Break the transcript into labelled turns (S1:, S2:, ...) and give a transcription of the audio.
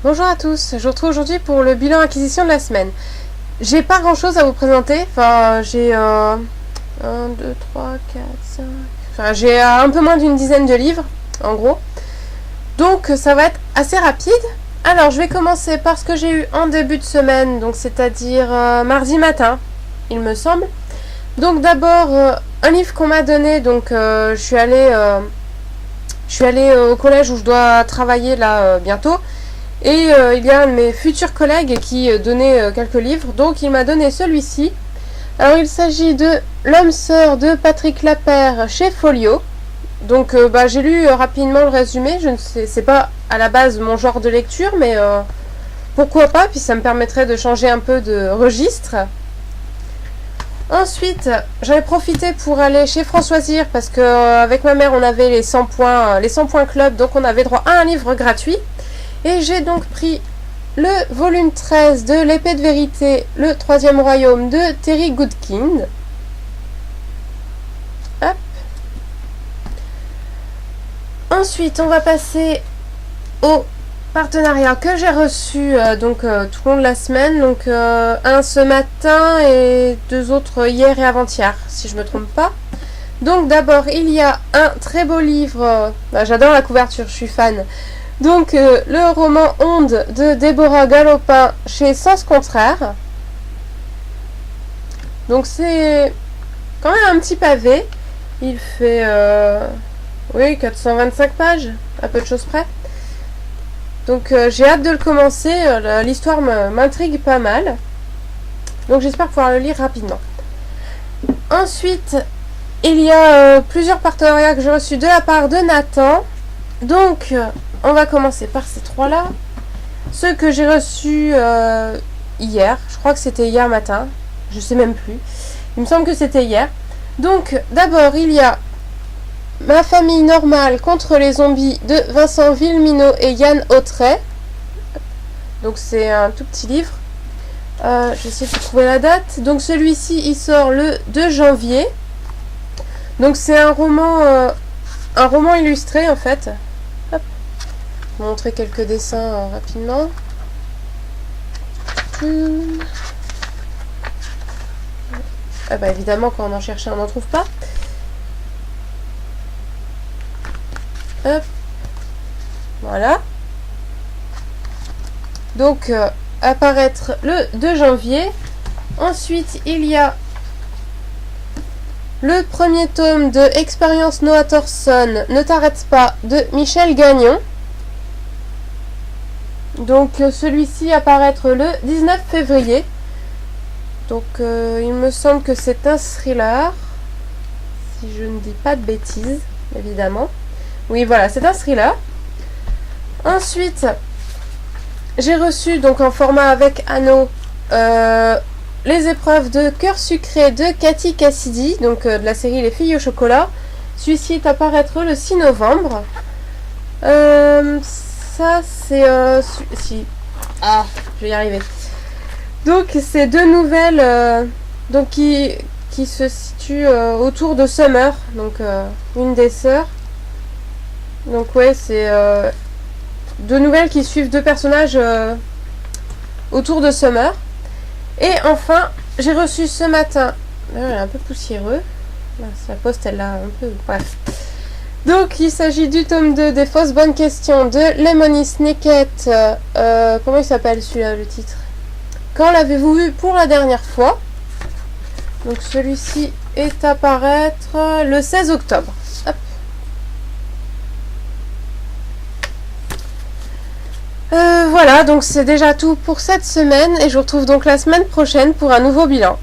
S1: Bonjour à tous, je vous retrouve aujourd'hui pour le bilan acquisition de la semaine. J'ai pas grand chose à vous présenter, enfin j'ai 1, 2, 3, 4, 5... Enfin j'ai un peu moins d'une dizaine de livres, en gros. Donc ça va être assez rapide. Alors je vais commencer par ce que j'ai eu en début de semaine, donc c'est-à-dire mardi matin, il me semble. Donc d'abord un livre qu'on m'a donné, donc je suis allée au collège où je dois travailler là bientôt. Et il y a un de mes futurs collègues qui donnait quelques livres, donc il m'a donné celui-ci. Alors il s'agit de L'homme sœur de Patrick Lapeyre chez Folio. Donc j'ai lu rapidement le résumé, je ne sais, c'est pas à la base mon genre de lecture, mais pourquoi pas, puis ça me permettrait de changer un peu de registre. Ensuite, j'en ai profité pour aller chez Françoisir, parce que avec ma mère on avait les 100 points club, donc on avait droit à un livre gratuit. Et j'ai donc pris le volume 13 de L'épée de vérité, le troisième royaume de Terry Goodkind. Hop. Ensuite, on va passer au partenariat que j'ai reçu tout le long de la semaine. Donc un ce matin et deux autres hier et avant-hier, si je ne me trompe pas. Donc d'abord, il y a un très beau livre. J'adore la couverture, je suis fan. Donc, le roman Onde de Déborah Galopin chez Sens Contraire. Donc, c'est quand même un petit pavé. Il fait, 425 pages, à peu de choses près. Donc, j'ai hâte de le commencer. L'histoire m'intrigue pas mal. Donc, j'espère pouvoir le lire rapidement. Ensuite, il y a plusieurs partenariats que j'ai reçus de la part de Nathan. Donc, on va commencer par ces trois-là. Ceux que j'ai reçus hier. Je crois que c'était hier matin. Je sais même plus. Il me semble que c'était hier. Donc, d'abord, il y a Ma famille normale contre les zombies de Vincent Villeminot et Yann Autray. Donc, c'est un tout petit livre. J'essaie de trouver la date. Donc, celui-ci, il sort le 2 janvier. Donc, c'est un roman illustré, en fait. Hop. Je vais montrer quelques dessins rapidement. Ah bah évidemment, quand on en cherche un, on n'en trouve pas. Hop. Voilà. Donc, apparaître le 2 janvier. Ensuite, il y a le premier tome de Expérience Noah Thorson, Ne t'arrête pas, de Michel Gagnon. Donc celui-ci apparaître le 19 février. Donc il me semble que c'est un thriller. Si je ne dis pas de bêtises, évidemment. Oui, voilà, c'est un thriller. Ensuite, j'ai reçu donc en format avec anneau les épreuves de Cœur sucré de Cathy Cassidy, donc de la série Les filles au chocolat. Celui-ci est apparaître le 6 novembre. Ça c'est je vais y arriver. Donc c'est deux nouvelles qui se situent autour de Summer, donc une des sœurs. Donc ouais, c'est deux nouvelles qui suivent deux personnages autour de Summer. Et enfin, j'ai reçu ce matin, un peu poussiéreux, la poste elle l'a un peu, bref. Donc il s'agit du tome 2 des fausses bonnes questions de Lemony Snicket. Comment il s'appelle celui-là, le titre? Quand l'avez-vous vu pour la dernière fois? Donc celui-ci est à paraître le 16 octobre. Hop. Voilà, donc c'est déjà tout pour cette semaine et je vous retrouve donc la semaine prochaine pour un nouveau bilan.